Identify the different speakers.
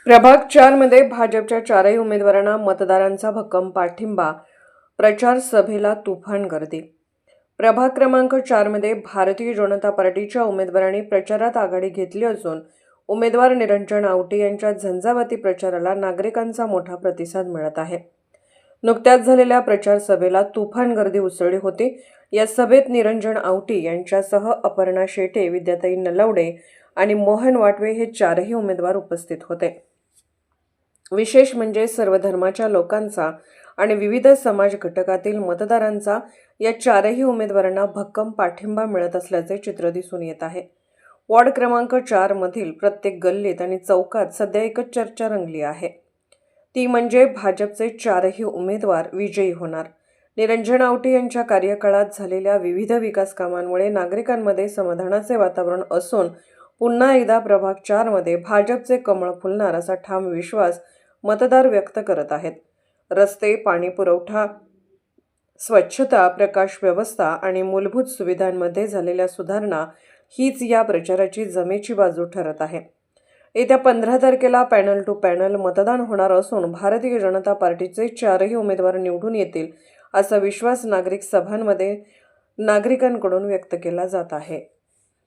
Speaker 1: प्रभाग 4 मध्ये भाजपच्या चारही उमेदवारांना मतदारांचा भक्कम पाठिंबा. प्रचार सभेला तुफान गर्दी. प्रभाग क्रमांक 4 मध्ये भारतीय जनता पार्टीच्या उमेदवारांनी प्रचारात आघाडी घेतली असून उमेदवार निरंजन आवटी यांच्या झंझावाती प्रचाराला नागरिकांचा मोठा प्रतिसाद मिळत आहे. नुकत्याच झालेल्या प्रचार सभेला तुफान गर्दी उसळली होती. या सभेत निरंजन आवटी यांच्यासह अपर्णा शेटे, विद्याताई नलावडे आणि मोहन वाटवे हे चारही उमेदवार उपस्थित होते. विशेष म्हणजे सर्व धर्माच्या लोकांचा आणि विविध समाज घटकातील मतदारांचा या चारही उमेदवारांना भक्कम पाठिंबा मिळत असल्याचे चित्र दिसून येत आहे. वॉर्ड क्रमांक 4 मधील प्रत्येक गल्लीत आणि चौकात सध्या एकच चर्चा रंगली आहे. ती म्हणजे भाजपचे चारही उमेदवार विजयी होणार. निरंजन आवटी यांच्या कार्यकाळात झालेल्या विविध विकास कामांमुळे नागरिकांमध्ये समाधानाचे वातावरण असून पुन्हा एकदा प्रभाग 4 मध्ये भाजपचे कमळ फुलणार असा ठाम विश्वास मतदार व्यक्त करत आहेत. रस्ते, पाणी पुरवठा, स्वच्छता, प्रकाश व्यवस्था आणि मूलभूत सुविधांमध्ये झालेल्या सुधारणा हीच या प्रचाराची जमेची बाजू ठरत आहे. येत्या 15 तारखेला पॅनल टू पॅनल मतदान होणार असून भारतीय जनता पार्टीचे चारही उमेदवार निवडून येतील असा विश्वास नागरिक सभांमध्ये नागरिकांकडून व्यक्त केला जात आहे.